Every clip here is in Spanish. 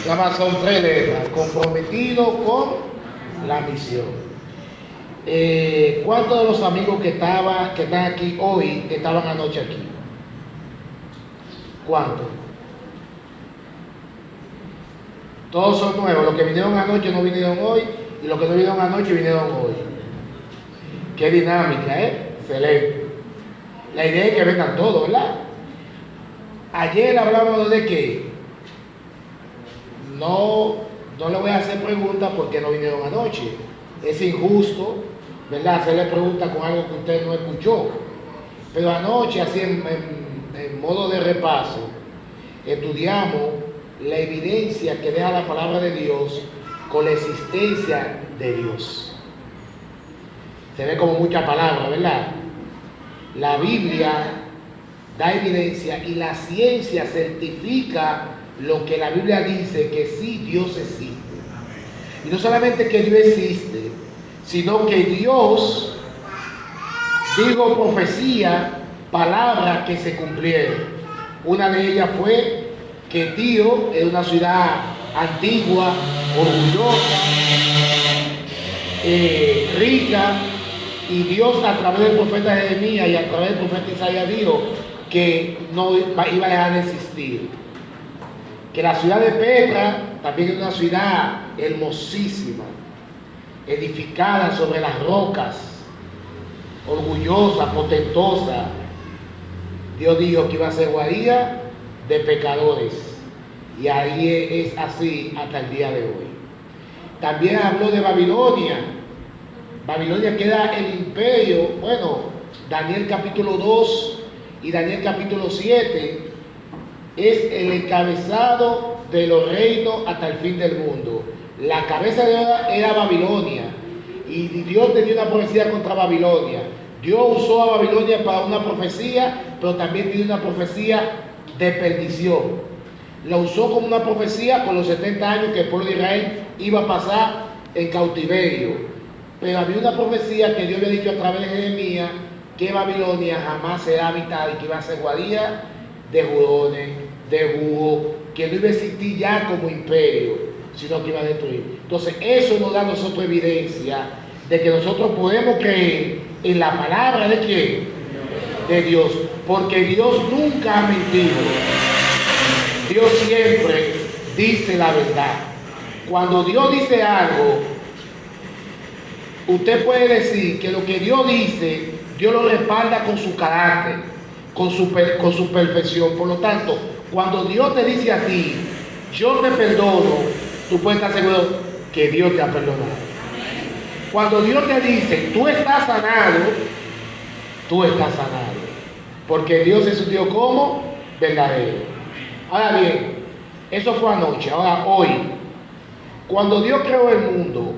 Nada más son tres letras: comprometido con la misión. ¿Cuántos de los amigos que están aquí hoy estaban anoche aquí? ¿Cuántos? Todos son nuevos. Los que vinieron anoche no vinieron hoy, y los que no vinieron anoche vinieron hoy. Qué dinámica, excelente. La idea es que vengan todos, ¿verdad? Ayer hablamos de que no le voy a hacer preguntas porque no vinieron anoche. Es injusto, ¿verdad?, hacerle preguntas con algo que usted no escuchó. Pero anoche, así en modo de repaso, estudiamos la evidencia que deja la palabra de Dios con la existencia de Dios. Se ve como mucha palabra, ¿verdad? La Biblia da evidencia y la ciencia certifica lo que la Biblia dice, que sí, Dios existe. Y no solamente que Dios existe, sino que Dios dijo profecía, palabras que se cumplieron. Una de ellas fue que Tiro es una ciudad antigua, orgullosa, rica, y Dios a través del profeta Jeremías y a través del profeta Isaías dijo que no iba a dejar de existir. Que la ciudad de Petra también es una ciudad hermosísima, edificada sobre las rocas, orgullosa, potentosa. Dios dijo que iba a ser guarida de pecadores, y ahí es así hasta el día de hoy. También habló de Babilonia. Babilonia queda el imperio, Daniel capítulo 2 y Daniel capítulo 7 es el encabezado de los reinos hasta el fin del mundo. La cabeza era Babilonia, y Dios tenía una profecía contra Babilonia. Dios usó a Babilonia para una profecía, pero también tiene una profecía de perdición. La usó como una profecía con los 70 años que el pueblo de Israel iba a pasar en cautiverio. Pero había una profecía que Dios había dicho a través de Jeremías, que Babilonia jamás será habitada y que iba a ser guarida de judones, de búhos, que no iba a existir ya como imperio, sino que iba a destruir. Entonces eso nos da a nosotros evidencia de que nosotros podemos creer en la palabra de ¿quién? De Dios, porque Dios nunca ha mentido. Dios siempre dice la verdad. Cuando Dios dice algo, usted puede decir que lo que Dios dice, Dios lo respalda con su carácter, con su perfección. Por lo tanto, cuando Dios te dice a ti, yo te perdono, tú puedes estar seguro que Dios te ha perdonado. Cuando Dios te dice, tú estás sanado, tú estás sanado. Porque Dios es un Dios como verdadero. Ahora bien, eso fue anoche. Ahora hoy, cuando Dios creó el mundo,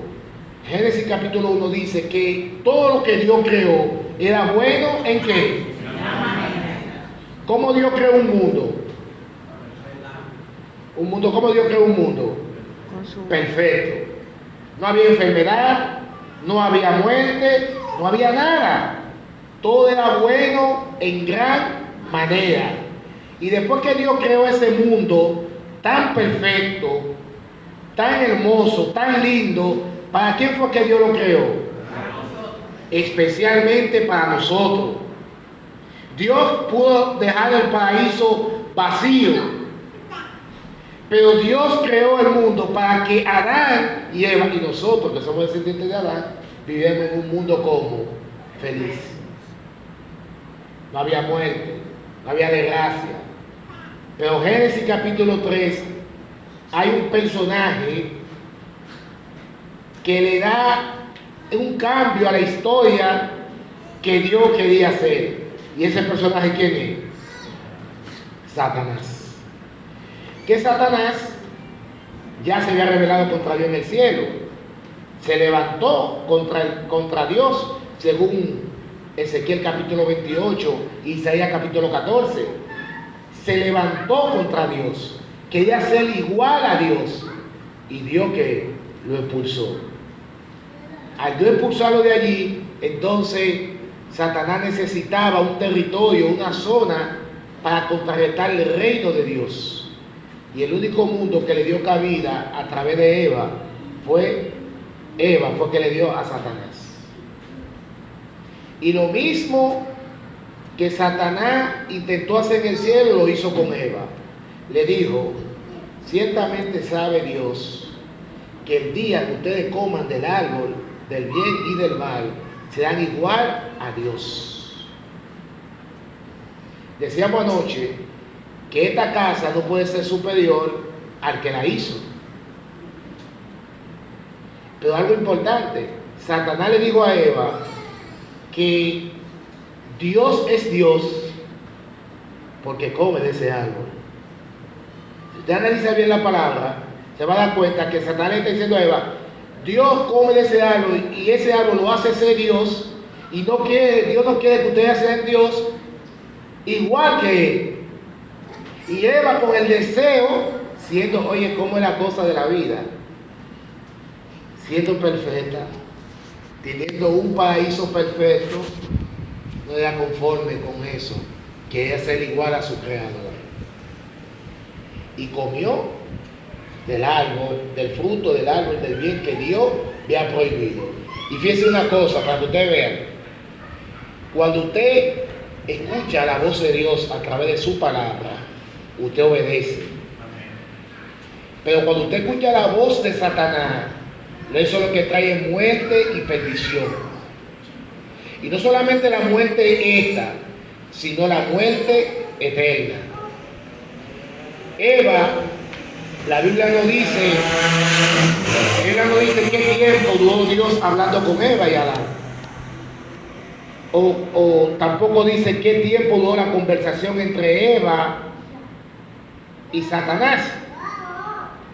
Génesis capítulo 1 dice que todo lo que Dios creó era bueno. ¿En qué? ¿Cómo Dios creó un mundo? ¿Cómo Dios creó un mundo? Perfecto. No había enfermedad, no había muerte, no había nada. Todo era bueno en gran manera. Y después que Dios creó ese mundo tan perfecto, tan hermoso, tan lindo, ¿para quién fue que Dios lo creó? Especialmente para nosotros. Dios pudo dejar el paraíso vacío, pero Dios creó el mundo para que Adán y Eva y nosotros, que somos descendientes de Adán, vivamos en un mundo como feliz. No había muerte, no había desgracia. Pero Génesis capítulo 3 hay un personaje que le da un cambio a la historia que Dios quería hacer. ¿Y ese personaje quién es? Satanás. Que Satanás ya se había rebelado contra Dios en el cielo. Se levantó contra Dios, según Ezequiel capítulo 28, Isaías capítulo 14. Se levantó contra Dios. Quería ser igual a Dios. Y Dios que lo expulsó. Al Dios expulsarlo de allí, entonces Satanás necesitaba un territorio, una zona para contrarrestar el reino de Dios. Y el único mundo que le dio cabida a través de Eva fue que le dio a Satanás. Y lo mismo que Satanás intentó hacer en el cielo, lo hizo con Eva. Le dijo: ciertamente sabe Dios que el día que ustedes coman del árbol del bien y del mal, serán igual a Dios. Decíamos anoche que esta casa no puede ser superior al que la hizo. Pero algo importante, Satanás le dijo a Eva que Dios es Dios porque come de ese árbol. Si usted analiza bien la palabra, se va a dar cuenta que Satanás le está diciendo a Eva: Dios come de ese árbol y ese árbol lo hace ser Dios, y Dios no quiere que ustedes sean Dios igual que Él. Y Eva, con el deseo, siendo, oye, cómo es la cosa de la vida, siendo perfecta, teniendo un paraíso perfecto, no era conforme con eso, quería ser igual a su creador. Y comió del árbol, del fruto del árbol del bien que Dios había prohibido. Y fíjense una cosa, para que ustedes vean: cuando usted escucha la voz de Dios a través de su palabra, usted obedece. Pero cuando usted escucha la voz de Satanás, eso es lo que trae muerte y perdición. Y no solamente la muerte esta, sino la muerte eterna. Eva, la Biblia no dice qué tiempo duró Dios hablando con Eva y Adán. O tampoco dice qué tiempo duró la conversación entre Eva y Satanás.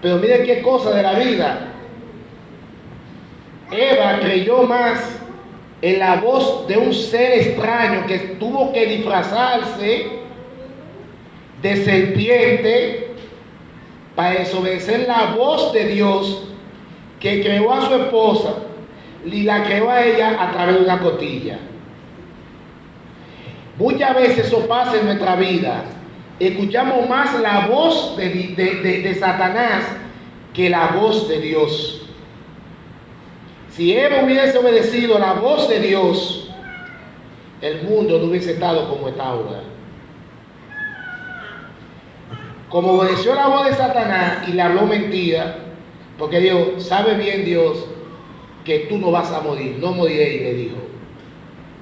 Pero miren qué cosa de la vida. Eva creyó más en la voz de un ser extraño que tuvo que disfrazarse de serpiente para desobedecer la voz de Dios, que creó a su esposa y la creó a ella a través de una costilla. Muchas veces eso pasa en nuestra vida. Escuchamos más la voz de Satanás que la voz de Dios. Si Eva hubiese obedecido la voz de Dios, el mundo no hubiese estado como está ahora. Como obedeció la voz de Satanás y le habló mentira, porque Dios, sabe bien Dios que tú no vas a morir, no moriré, le dijo.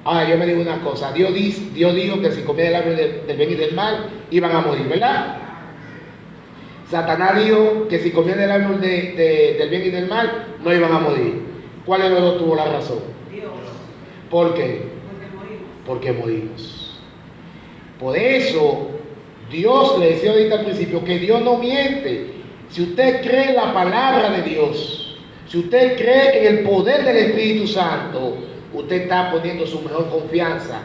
Ahora yo me digo una cosa: Dios dijo que si comían el árbol del bien y del mal iban a morir, ¿verdad? Satanás dijo que si comían el árbol del bien y del mal no iban a morir. ¿Cuál de los dos tuvo la razón? Dios. ¿Por qué? Porque morimos. Por eso Dios le decía ahorita al principio que Dios no miente. Si usted cree en la palabra de Dios, si usted cree en el poder del Espíritu Santo, usted está poniendo su mejor confianza.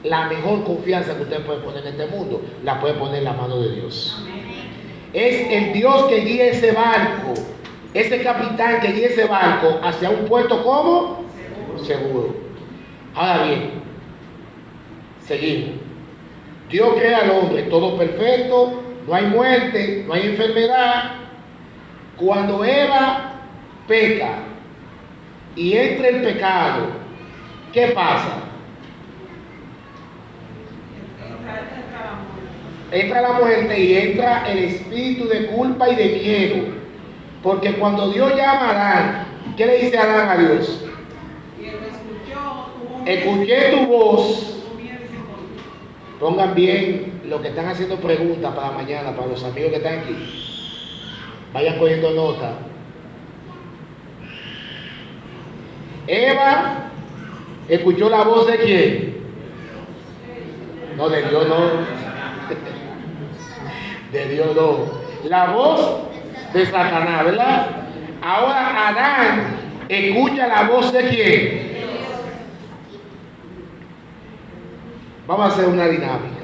La mejor confianza que usted puede poner en este mundo la puede poner en la mano de Dios. Amén. Es el Dios que guía ese barco, ese capitán que guía ese barco hacia un puerto ¿cómo? Seguro. Ahora bien, seguimos. Dios crea al hombre todo perfecto, no hay muerte, no hay enfermedad. Cuando Eva peca y entra el pecado, ¿qué pasa? Entra la muerte y entra el espíritu de culpa y de miedo. Porque cuando Dios llama a Adán, ¿qué le dice Adán a Dios? Escuché tu voz. Pongan bien lo que están haciendo preguntas para mañana, para los amigos que están aquí. Vayan cogiendo nota. Eva escuchó la voz de quién? No, de Dios no. De Dios no. La voz de Satanás, ¿verdad? Ahora Adán escucha la voz de quién. Vamos a hacer una dinámica.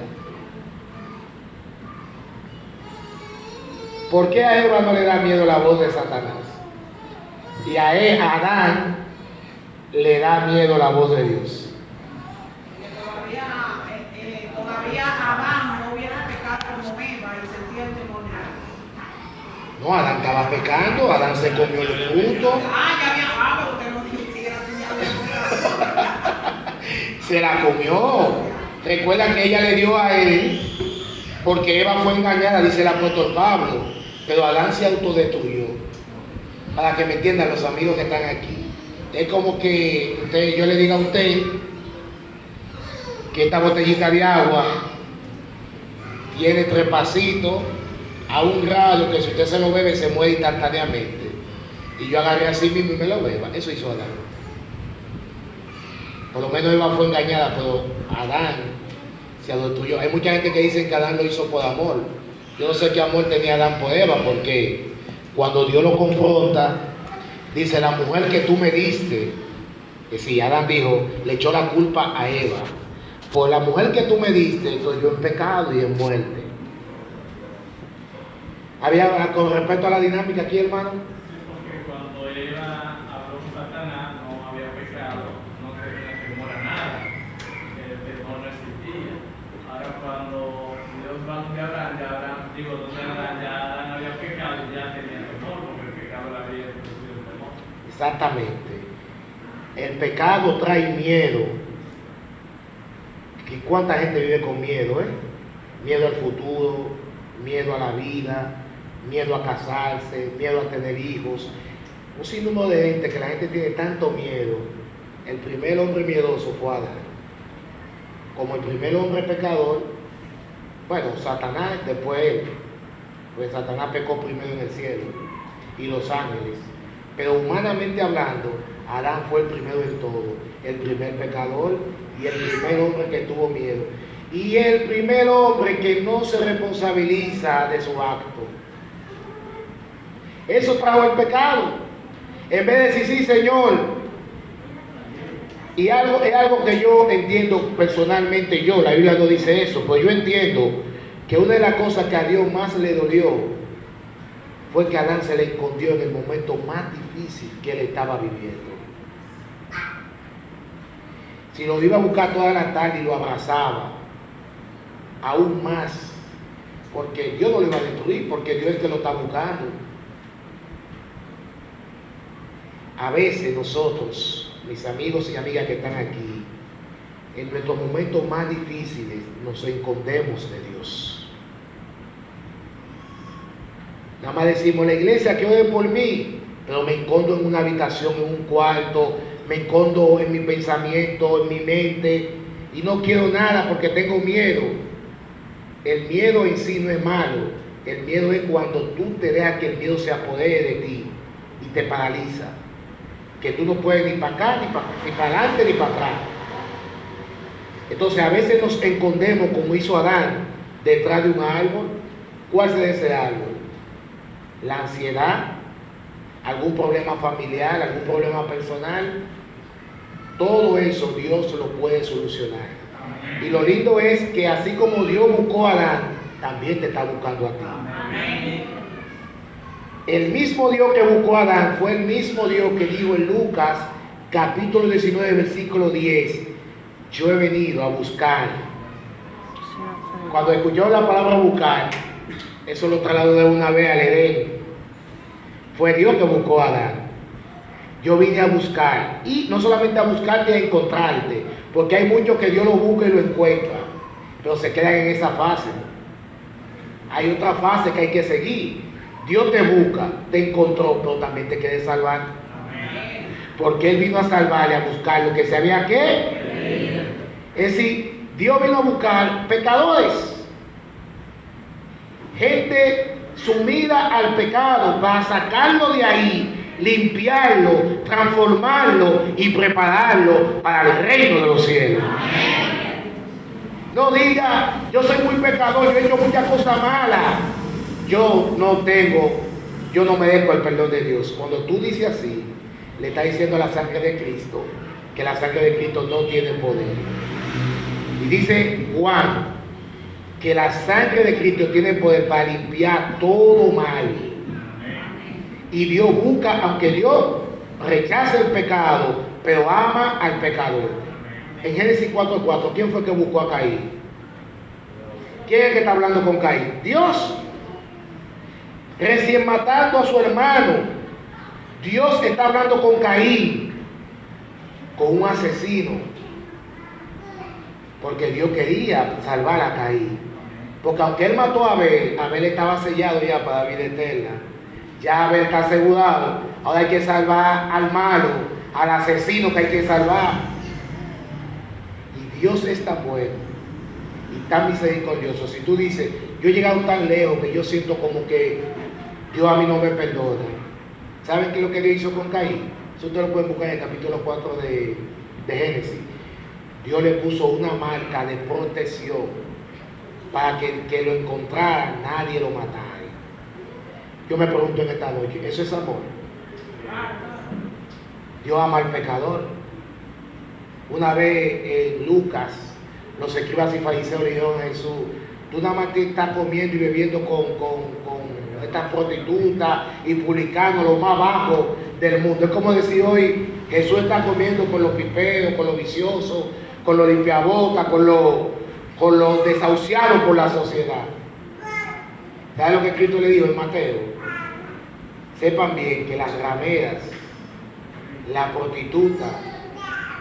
¿Por qué a Eva no le da miedo la voz de Satanás? Y a Adán le da miedo la voz de Dios. Todavía Adán no hubiera pecado como Eva y sentía el temor de Dios. No, Adán estaba pecando, Adán se comió el fruto. Ya me amaba, usted no sigue la Se la comió. Recuerda que ella le dio a él, porque Eva fue engañada, dice el apóstol Pablo, pero Adán se autodestruyó. Para que me entiendan los amigos que están aquí. Es como que yo le diga a usted que esta botellita de agua tiene 3 pasitos a 1 grado, que si usted se lo bebe se muere instantáneamente. Y yo agarré así mismo y me lo beba. Eso hizo Adán. Por lo menos Eva fue engañada, pero Adán se autodestruyó. Hay mucha gente que dice que Adán lo hizo por amor. Yo no sé qué amor tenía Adán por Eva, porque cuando Dios lo confronta, dice: la mujer que tú me diste, que si Adán dijo, le echó la culpa a Eva, por la mujer que tú me diste, estoy yo en pecado y en muerte. Había, con respecto a la dinámica aquí, hermano. Porque cuando Eva habló con Satanás, no había pecado, no tenía temor a nada, el temor no existía. Ahora cuando Dios va donde Abraham, donde Adán, ya Adán había pecado y ya tenía temor, porque el pecado le había producido el temor. Exactamente. El pecado trae miedo. ¿Y cuánta gente vive con miedo, Miedo al futuro, miedo a la vida, miedo a casarse, miedo a tener hijos. Un sinnúmero de gente, que la gente tiene tanto miedo. El primer hombre miedoso fue Adán. Como el primer hombre pecador, bueno, Satanás, después él. Pues Satanás pecó primero en el cielo y los ángeles. Pero humanamente hablando, Adán fue el primero en todo, el primer pecador y el primer hombre que tuvo miedo. Y el primer hombre que no se responsabiliza de su acto. Eso trajo el pecado. En vez de decir, sí, Señor. Y es algo que yo entiendo personalmente yo, la Biblia no dice eso, pues yo entiendo que una de las cosas que a Dios más le dolió fue que Adán se le escondió en el momento más difícil que él estaba viviendo. Si lo iba a buscar toda la tarde y lo abrazaba, aún más, porque Dios no lo iba a destruir, porque Dios es el que lo está buscando. A veces nosotros, mis amigos y amigas que están aquí, en nuestros momentos más difíciles nos escondemos de Dios. Nada más decimos: la iglesia, que ore por mí, pero me escondo en una habitación, en un cuarto, me escondo en mi pensamiento, en mi mente, y no quiero nada porque tengo miedo. El miedo en sí no es malo. El miedo es cuando tú te dejas que el miedo se apodere de ti y te paraliza. Que tú no puedes ni para acá, ni para adelante, ni para atrás. Entonces a veces nos escondemos, como hizo Adán, detrás de un árbol. ¿Cuál es ese árbol? La ansiedad, algún problema familiar, algún problema personal. Todo eso Dios lo puede solucionar. Y lo lindo es que así como Dios buscó a Adán, también te está buscando a ti. El mismo Dios que buscó a Adán fue el mismo Dios que dijo en Lucas capítulo 19 versículo 10: yo he venido a buscar. Cuando escuchó la palabra buscar, eso lo trasladó de una vez al Edén. Fue Dios que buscó a Adán. Yo vine a buscar, y no solamente a buscarte, a encontrarte, porque hay muchos que Dios lo busca y lo encuentra, pero se quedan en esa fase. Hay otra fase que hay que seguir. Dios te busca, te encontró, pero también te quiere salvar. Porque Él vino a salvar y a buscar lo que se había que. Es decir, Dios vino a buscar pecadores, gente sumida al pecado, para sacarlo de ahí, limpiarlo, transformarlo y prepararlo para el reino de los cielos. No diga: yo soy muy pecador, yo he hecho muchas cosas malas, yo no merezco el perdón de Dios. Cuando tú dices así, le estás diciendo a la sangre de Cristo que la sangre de Cristo no tiene poder. Y dice Juan que la sangre de Cristo tiene poder para limpiar todo mal. Y Dios busca, aunque Dios rechaza el pecado, pero ama al pecador. En Génesis 4:4, ¿quién fue que buscó a Caín? ¿Quién es el que está hablando con Caín? Dios. recién matando a su hermano. Dios está hablando con Caín, con un asesino, porque Dios quería salvar a Caín. Porque aunque él mató a Abel, Abel estaba sellado ya para la vida eterna. Ya Abel está asegurado. Ahora hay que salvar al malo, al asesino que hay que salvar. Y Dios es tan bueno y tan misericordioso. Si tú dices, yo he llegado tan lejos que yo siento como que Dios a mí no me perdona. ¿Saben qué es lo que Dios hizo con Caín? Eso ustedes lo pueden buscar en el capítulo 4 de Génesis. Dios le puso una marca de protección para que lo encontraran, nadie lo matara. Yo me pregunto en esta noche, ¿eso es amor? Dios ama al pecador. Una vez Lucas, los escribas y fariseos le dijeron a Jesús, tú nada más te estás comiendo y bebiendo con estas prostitutas y publicando lo más bajo del mundo. Es como decir hoy, Jesús está comiendo con los piperos, con los viciosos, con los limpiabocas, con los desahuciados por la sociedad. ¿Sabes lo que Cristo le dijo en Mateo? Sepan bien que las rameras, la prostituta,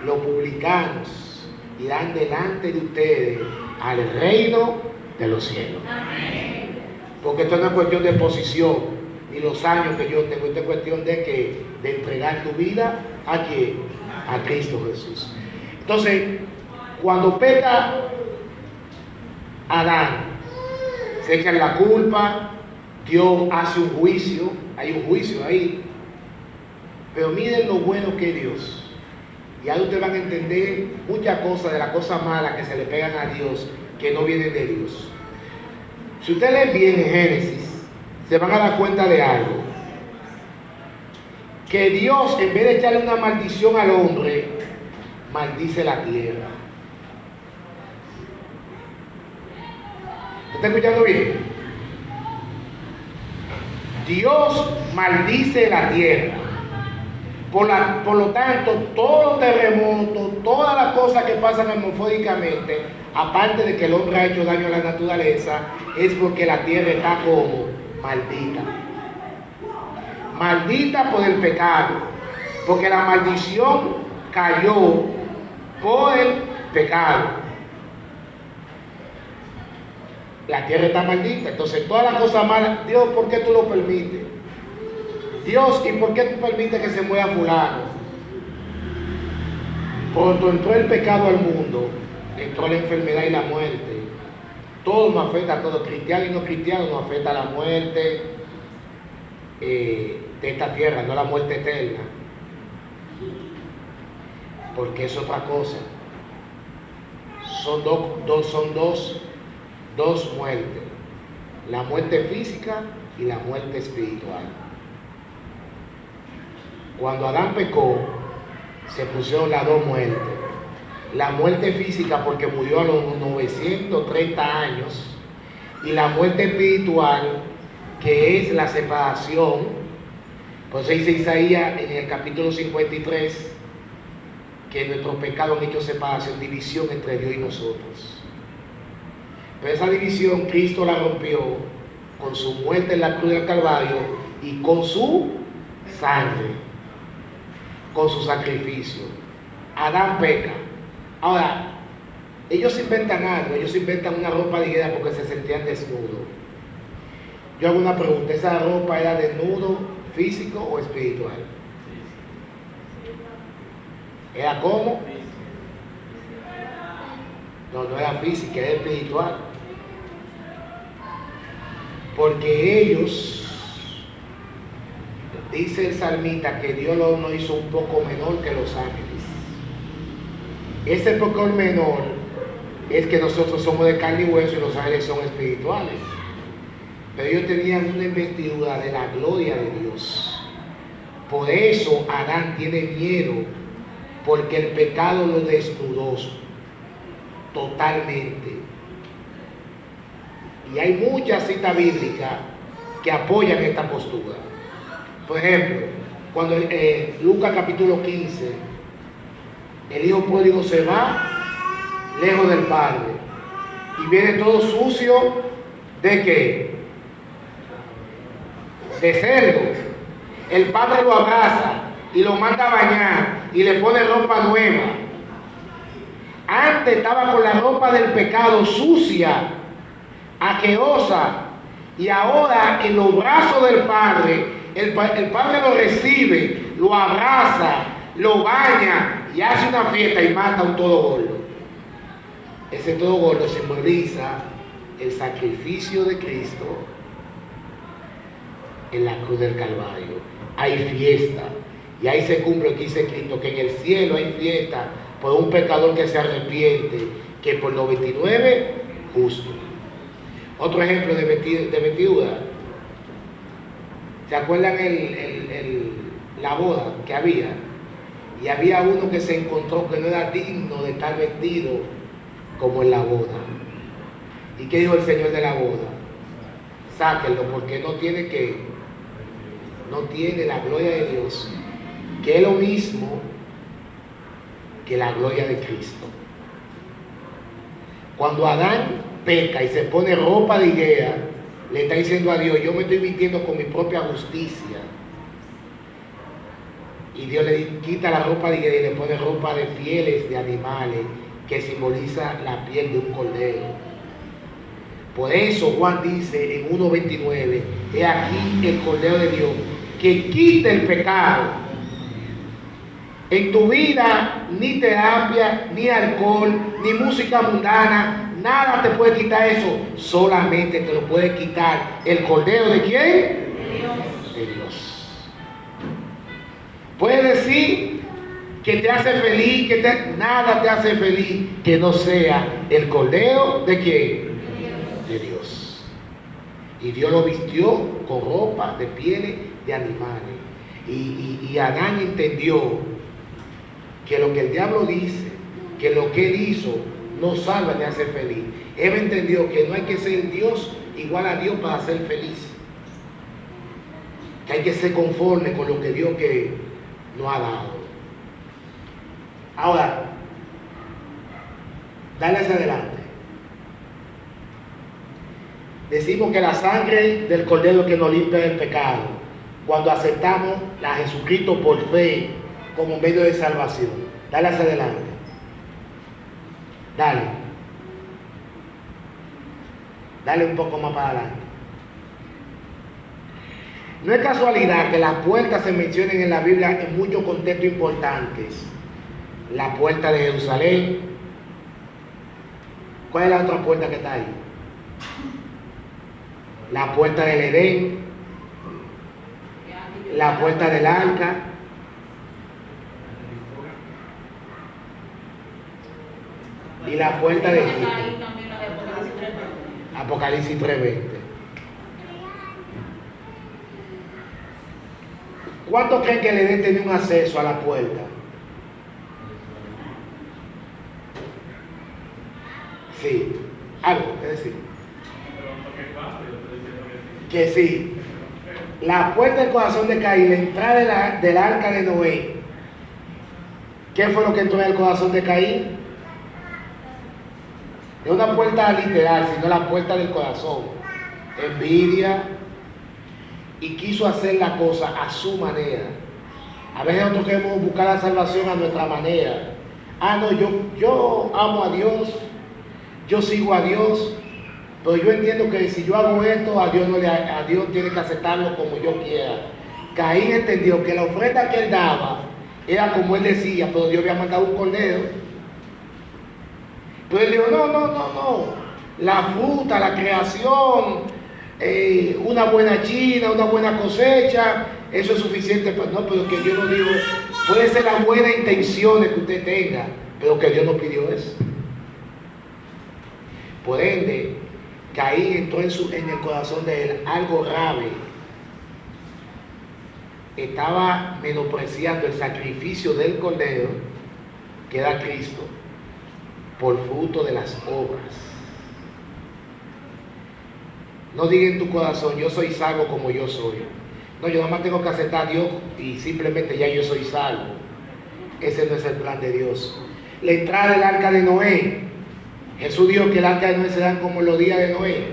los publicanos irán delante de ustedes al reino de los cielos. Porque esto no es cuestión de posición ni los años que yo tengo, esto es cuestión de entregar tu vida a quién, a Cristo Jesús. Entonces, cuando peca Adán, se echan la culpa, Dios hace un juicio, hay un juicio ahí. Pero miren lo bueno que es Dios. Y ahí ustedes van a entender muchas cosas de las cosas malas que se le pegan a Dios, que no vienen de Dios. Si ustedes leen bien en Génesis, se van a dar cuenta de algo. Que Dios, en vez de echarle una maldición al hombre, maldice la tierra. ¿Está escuchando bien? Dios maldice la tierra. Por lo tanto, todos los terremotos, todas las cosas que pasan atmosféricamente, aparte de que el hombre ha hecho daño a la naturaleza, es porque la tierra está como maldita. Maldita por el pecado, porque la maldición cayó por el pecado. La tierra está maldita, entonces todas las cosas malas, Dios, ¿por qué tú lo permites? Dios, ¿y por qué tú permites que se muera fulano? Cuando entró el pecado al mundo, entró la enfermedad y la muerte. Todo nos afecta a todos, cristianos y no cristianos, nos afecta a la muerte de esta tierra, no la muerte eterna. Porque es otra cosa. Son dos muertes. La muerte física y la muerte espiritual. Cuando Adán pecó, se pusieron las dos muertes. La muerte física porque murió a los 930 años y la muerte espiritual que es la separación. Por eso dice Isaías en el capítulo 53 que nuestros pecados han hecho separación, división entre Dios y nosotros. Pero esa división Cristo la rompió con su muerte en la cruz del Calvario y con su sangre, con su sacrificio. Adán peca. Ahora, ellos inventan algo, ellos inventan una ropa de guerra porque se sentían desnudos. Yo hago una pregunta, ¿esa ropa era desnudo físico o espiritual? ¿Era cómo? No era física, era espiritual. Porque ellos, dice el salmista, que Dios lo hizo un poco menor que los ángeles. Ese poco menor es que nosotros somos de carne y hueso y los ángeles son espirituales. Pero ellos tenían una investidura de la gloria de Dios. Por eso Adán tiene miedo, porque el pecado lo desnudó totalmente. Y hay muchas citas bíblicas que apoyan esta postura. Por ejemplo, cuando Lucas capítulo 15, el hijo pródigo se va lejos del padre y viene todo sucio ¿de qué? de cerdo. El padre lo abraza y lo manda a bañar y le pone ropa nueva. Antes estaba con la ropa del pecado sucia, asquerosa, y ahora en los brazos del Padre, el Padre lo recibe, lo abraza, lo baña y hace una fiesta y mata a un todo gordo. Ese todo gordo simboliza el sacrificio de Cristo en la cruz del Calvario. Hay fiesta y ahí se cumple lo que dice Cristo, que en el cielo hay fiesta por un pecador que se arrepiente, que por 99 justo. Otro ejemplo de vestidura. ¿Se acuerdan la boda que había? Y había uno que se encontró que no era digno de estar vestido como en la boda. ¿Y qué dijo el Señor de la boda? Sáquenlo, porque no tiene la gloria de Dios, que es lo mismo que la gloria de Cristo. Cuando Adán peca y se pone ropa de higuera, le está diciendo a Dios: yo me estoy vistiendo con mi propia justicia. Y Dios le quita la ropa de higuera y le pone ropa de pieles de animales, que simboliza la piel de un cordero. Por eso Juan dice en 1:29: he aquí el Cordero de Dios que quita el pecado. En tu vida ni terapia, ni alcohol, ni música mundana, nada te puede quitar eso. Solamente te lo puede quitar el Cordero ¿de quién? De Dios. De Dios. Puedes decir que te hace feliz, nada te hace feliz que no sea el Cordero ¿de quién? De Dios. Y Dios lo vistió con ropa de pieles de animales. Y Adán entendió que lo que el diablo dice, que lo que él hizo no salva ni hace feliz. Él entendió que no hay que ser Dios igual a Dios para ser feliz, que hay que ser conforme con lo que Dios que nos ha dado. Ahora, dale hacia adelante. Decimos que la sangre del Cordero que nos limpia del pecado, cuando aceptamos a Jesucristo por fe como medio de salvación. Dale hacia adelante. Dale un poco más para adelante. No es casualidad que las puertas se mencionen en la Biblia en muchos contextos importantes. La puerta de Jerusalén. ¿Cuál es la otra puerta que está ahí? La puerta del Edén. La puerta del arca. Y la puerta de Egipto. Apocalipsis 3:20. ¿Cuántos creen que el Edén tenía un acceso a la puerta? Sí. ¿Algo que decir? Que sí. La puerta del corazón de Caín, la entrada del arca de Noé. ¿Qué fue lo que entró en el corazón de Caín? No una puerta literal, sino la puerta del corazón. Envidia. Y quiso hacer la cosa a su manera. A veces nosotros queremos buscar la salvación a nuestra manera. No, yo amo a Dios, yo sigo a Dios, pero yo entiendo que si yo hago esto, a Dios tiene que aceptarlo como yo quiera. Caín entendió que la ofrenda que él daba era como él decía, pero Dios había mandado un cordero. Pero él dijo: no. La fruta, la creación, una buena china, una buena cosecha, eso es suficiente. No, pero que Dios no dijo. Puede ser las buenas intenciones que usted tenga, pero que Dios no pidió eso. Por ende, Caín entró en el corazón de él algo grave. Estaba menospreciando el sacrificio del Cordero, que era Cristo, por fruto de las obras. No diga en tu corazón: yo soy salvo como yo soy. No, yo nada más tengo que aceptar a Dios y simplemente ya yo soy salvo. Ese no es el plan de Dios. La entrada del arca de Noé. Jesús dijo que el arca de Noé será como los días de Noé.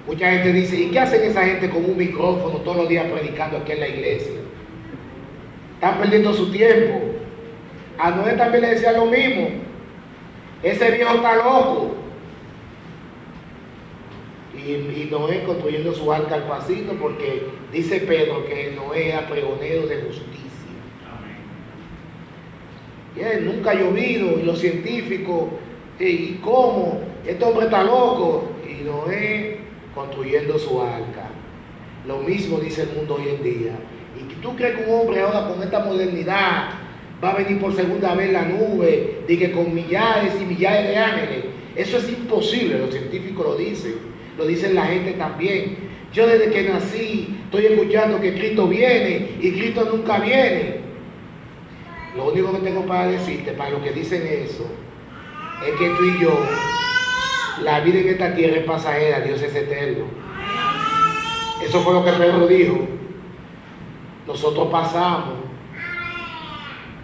Mucha gente dice, ¿y qué hacen esa gente con un micrófono todos los días predicando aquí en la iglesia? Están perdiendo su tiempo. A Noé también le decía lo mismo. Ese viejo está loco. Y Noé construyendo su arca al pasito, porque dice Pedro que Noé era pregonero de justicia. Bien, nunca ha llovido, y los científicos, ¿y cómo? Este hombre está loco. Y Noé construyendo su arca. Lo mismo dice el mundo hoy en día. ¿Y tú crees que un hombre ahora con esta modernidad va a venir por segunda vez la nube, que con millares y millares de ángeles? Eso es imposible, los científicos lo dicen la gente también. Yo desde que nací estoy escuchando que Cristo viene y Cristo nunca viene. Lo único que tengo para decirte, para los que dicen eso, es que tú y yo, la vida en esta tierra es pasajera, Dios es eterno. Eso fue lo que Pedro dijo. Nosotros pasamos,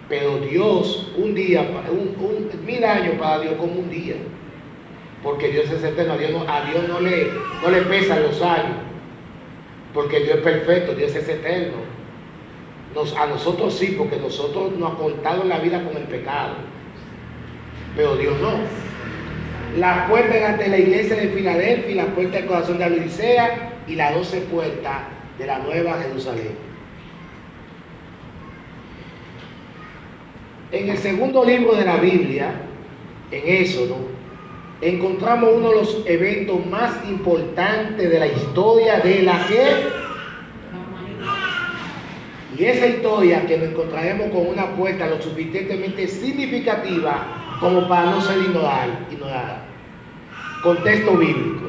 pero Dios, un día, 1000 años para Dios como un día, porque Dios es eterno. A Dios no le pesan los años, porque Dios es perfecto, Dios es eterno. A nosotros sí, porque nosotros nos acortamos la vida con el pecado, pero Dios no. Las puertas de la iglesia de Filadelfia, y las puertas del corazón de la Odisea, y las 12 puertas de la Nueva Jerusalén. En el segundo libro de la Biblia, en Éxodo, encontramos uno de los eventos más importantes de la historia de la que. Y esa historia que nos encontraremos con una puerta lo suficientemente significativa como para no ser ignorada. Contexto bíblico.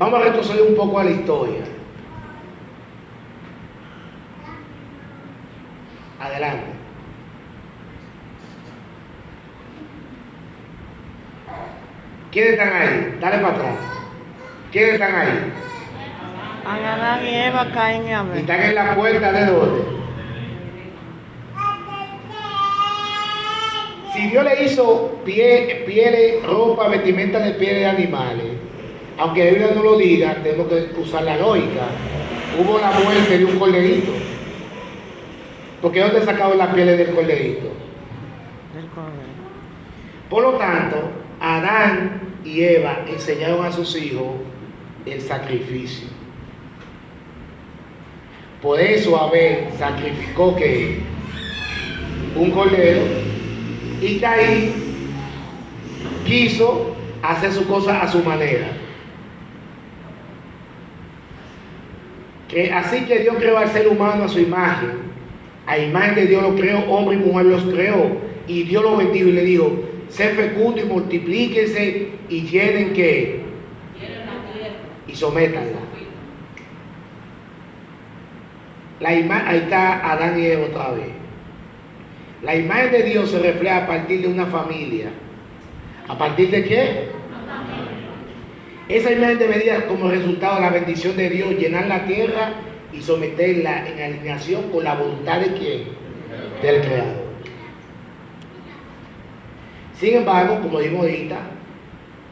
Vamos a retroceder un poco a la historia. Adelante. ¿Quiénes están ahí? Dale para atrás. ¿Quiénes están ahí? Adán y Eva caen en Abel. Y están en la puerta de dónde. Si Dios le hizo pieles, ropa, vestimenta de pieles de animales, aunque la Biblia no lo diga, tenemos que usar la lógica. Hubo la muerte de un corderito. Porque ¿dónde sacaron las pieles del corderito? Del cordero. Por lo tanto, Adán y Eva enseñaron a sus hijos el sacrificio. Por eso Abel sacrificó que un cordero, y Caín quiso hacer su cosa a su manera. Así que Dios creó al ser humano a su imagen. A imagen de Dios lo creó, hombre y mujer los creó. Y Dios los bendijo y le dijo: sé fecundo y multiplíquense y llenen ¿qué? Y sométanla. Ahí está Adán y Eva otra vez. La imagen de Dios se refleja a partir de una familia. ¿A partir de qué? Esa imagen debería, como resultado de la bendición de Dios, llenar la tierra y someterla en alineación con la voluntad de ¿quién? Del Creador. Sin embargo, como dijimos ahorita,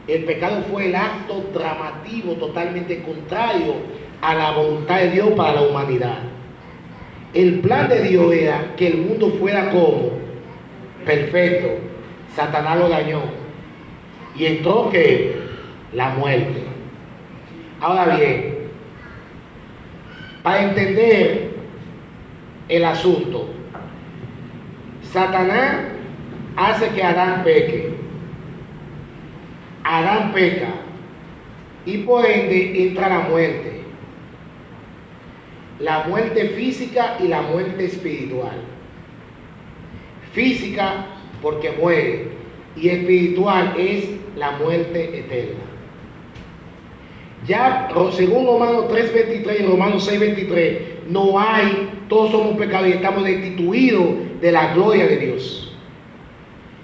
el pecado fue el acto dramativo totalmente contrario a la voluntad de Dios para la humanidad. El plan de Dios era que el mundo fuera como perfecto. Satanás lo dañó y entró que la muerte. Ahora bien, para entender el asunto, Satanás hace que Adán peque. Adán peca y por ende entra la muerte. La muerte física y la muerte espiritual. Física porque muere, y espiritual es la muerte eterna. Ya según Romanos 3:23 y Romanos 6:23, no hay, todos somos pecadores y estamos destituidos de la gloria de Dios.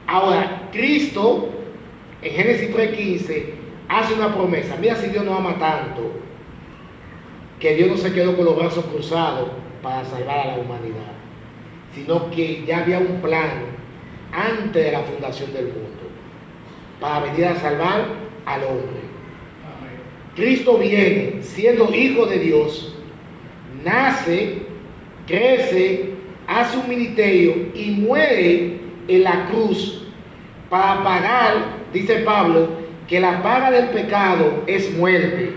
Ahora, Cristo en Génesis 3:15 hace una promesa. Mira si Dios nos ama tanto, que Dios no se quedó con los brazos cruzados para salvar a la humanidad, sino que ya había un plan antes de la fundación del mundo para venir a salvar al hombre. Cristo viene siendo hijo de Dios, nace, crece, hace un ministerio y muere en la cruz para pagar, dice Pablo, que la paga del pecado es muerte.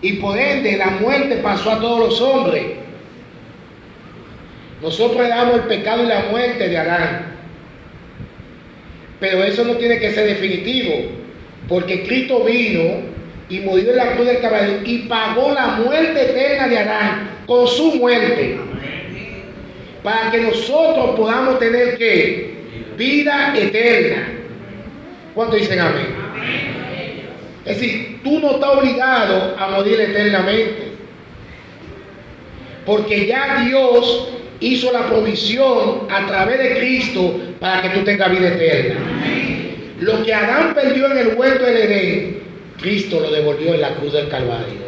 Y por ende la muerte pasó a todos los hombres. Nosotros heredamos el pecado y la muerte de Adán. Pero eso no tiene que ser definitivo, porque Cristo vino y murió en la cruz del Calvario y pagó la muerte eterna de Adán con su muerte, para que nosotros podamos tener ¿qué? Vida eterna. ¿Cuántos dicen amén? Es decir, tú no estás obligado a morir eternamente, porque ya Dios hizo la provisión a través de Cristo para que tú tengas vida eterna. Lo que Adán perdió en el huerto del Edén, Cristo lo devolvió en la cruz del Calvario.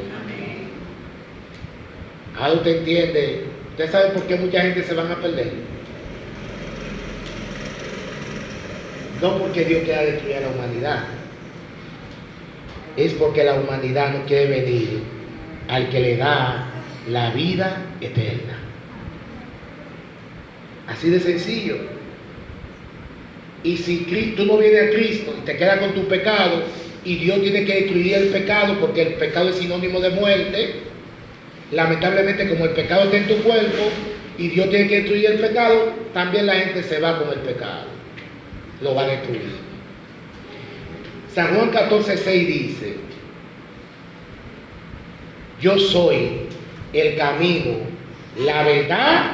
Ahora usted entiende. ¿Usted sabe por qué mucha gente se van a perder? No porque Dios quiera destruir a la humanidad, es porque la humanidad no quiere venir al que le da la vida eterna. Así de sencillo. Y si tú no vienes a Cristo y te quedas con tu pecado, y Dios tiene que destruir el pecado, porque el pecado es sinónimo de muerte, lamentablemente como el pecado está en tu cuerpo y Dios tiene que destruir el pecado, también la gente se va con el pecado, lo va a destruir. San Juan 14:6 dice: yo soy el camino, la verdad.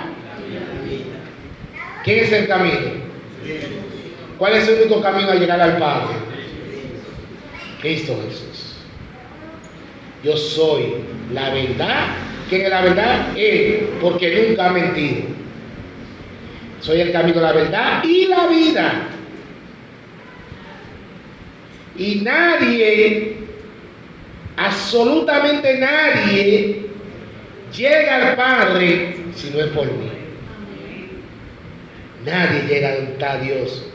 ¿Quién es el camino? ¿Cuál es el único camino a llegar al Padre? Cristo Jesús. Yo soy la verdad. ¿Quién es la verdad? Él, porque nunca ha mentido. Soy el camino, la verdad y la vida. Y nadie, absolutamente nadie, llega al Padre si no es por mí. Nadie llega a donde está Dios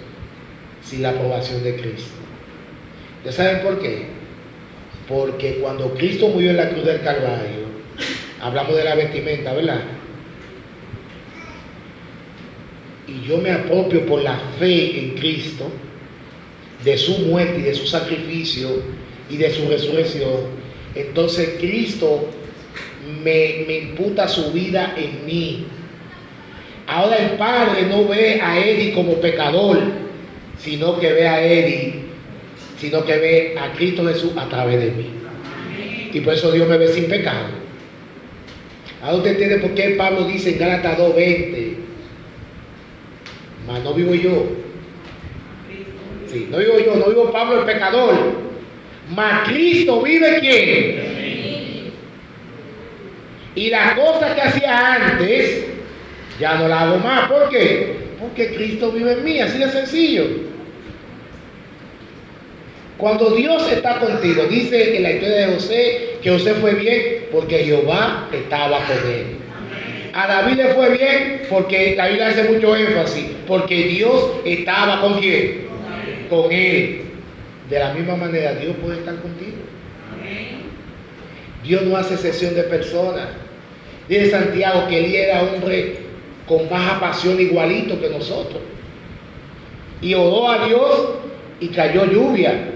sin la aprobación de Cristo. ¿Ya saben por qué? Porque cuando Cristo murió en la cruz del Calvario, hablamos de la vestimenta, ¿verdad? Y yo me apropio por la fe en Cristo, de su muerte y de su sacrificio y de su resurrección. Entonces Cristo me imputa su vida en mí. Ahora el Padre no ve a Eddie como pecador, sino que ve a Cristo Jesús a través de mí. Y por eso Dios me ve sin pecado. Ahora usted entiende por qué Pablo dice en Gálatas 2:20: mas no vivo yo. Sí, no vivo yo, no vivo Pablo el pecador, mas Cristo vive ¿quién? Y las cosas que hacía antes ya no las hago más. ¿Por qué? Porque Cristo vive en mí, así de sencillo. Cuando Dios está contigo, dice en la historia de José que José fue bien porque Jehová estaba con él. A David le fue bien porque la Biblia hace mucho énfasis, porque Dios estaba con quién, con él. De la misma manera Dios puede estar contigo. Dios no hace excepción de personas. Dice Santiago que él era hombre con baja pasión igualito que nosotros, y oró a Dios y cayó lluvia.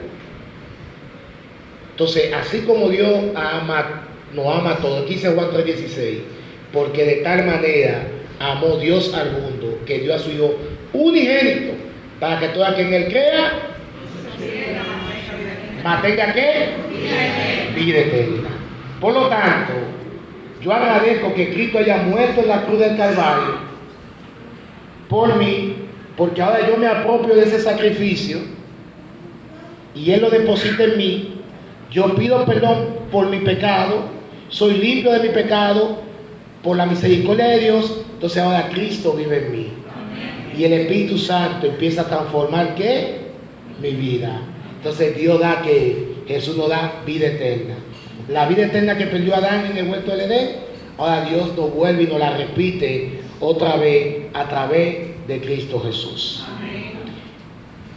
Entonces, así como Dios nos ama a todos, aquí dice Juan 3:16, porque de tal manera amó Dios al mundo que dio a su Hijo unigénito, para que todo aquel en él crea, mantenga ¿qué? Vida eterna. Por lo tanto, yo agradezco que Cristo haya muerto en la cruz del Calvario por mí, porque ahora yo me apropio de ese sacrificio y Él lo deposita en mí. Yo pido perdón por mi pecado, soy limpio de mi pecado por la misericordia de Dios. Entonces ahora Cristo vive en mí. Y el Espíritu Santo empieza a transformar ¿qué? Mi vida. Entonces Dios da Jesús nos da vida eterna. La vida eterna que perdió Adán en el huerto del Edén, ahora Dios nos vuelve y nos la repite otra vez a través de Cristo Jesús.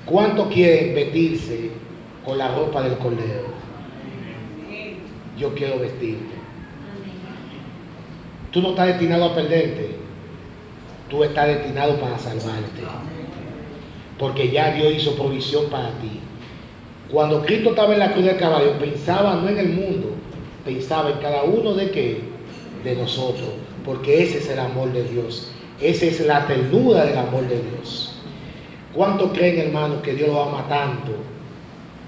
¿Cuántos quieren vestirse con la ropa del Cordero? yo quiero vestirte. Tú no estás destinado a perderte, tú estás destinado para salvarte, porque ya Dios hizo provisión para ti. Cuando Cristo estaba en la cruz del Calvario, pensaba no en el mundo, pensaba en cada uno de qué, de nosotros, porque ese es el amor de Dios, esa es la ternura del amor de Dios. ¿Cuántos creen, hermano, que Dios lo ama tanto,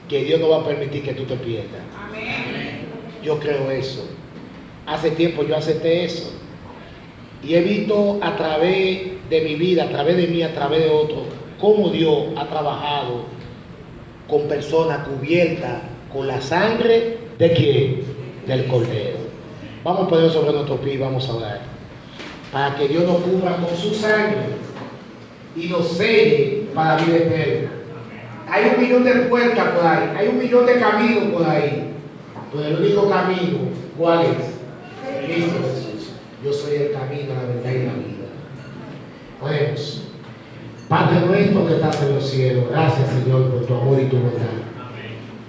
que Dios no va a permitir que tú te pierdas? Amén. Yo creo eso. Hace tiempo yo acepté eso. Y he visto a través de mi vida, a través de mí, a través de otros, cómo Dios ha trabajado con personas cubiertas con la sangre de quién? Del Cordero. Vamos a poner sobre nuestro pie y vamos a orar. Para que Dios nos cubra con su sangre y nos selle para la vida eterna. Hay 1 millón de puertas por ahí, hay 1 millón de caminos por ahí. Pero el único camino, ¿cuál es? Cristo Jesús. Yo soy el camino, la verdad y la vida. Oremos. Padre nuestro que estás en los cielos, gracias, Señor, por tu amor y tu bondad.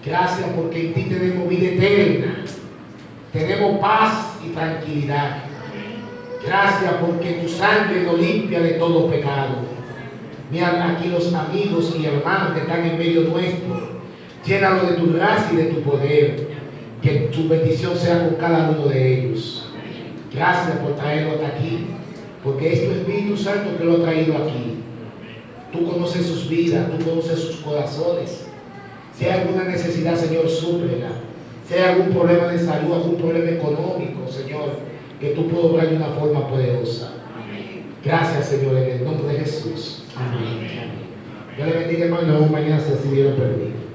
Gracias porque en ti tenemos vida eterna, tenemos paz y tranquilidad. Gracias porque tu sangre nos limpia de todo pecado. Mira aquí los amigos y hermanos que están en medio nuestro, llénalo de tu gracia y de tu poder, que tu bendición sea con cada uno de ellos. Gracias por traerlo hasta aquí, porque es tu Espíritu Santo que lo ha traído aquí. Tú conoces sus vidas, tú conoces sus corazones. Si hay alguna necesidad, Señor, súplela. Si hay algún problema de salud, algún problema económico, Señor, que tú puedas obrar de una forma poderosa. Gracias, Señor, en el nombre de Jesús. Amén. Dios le bendiga, hermano. Mañana, si así Dios lo permite.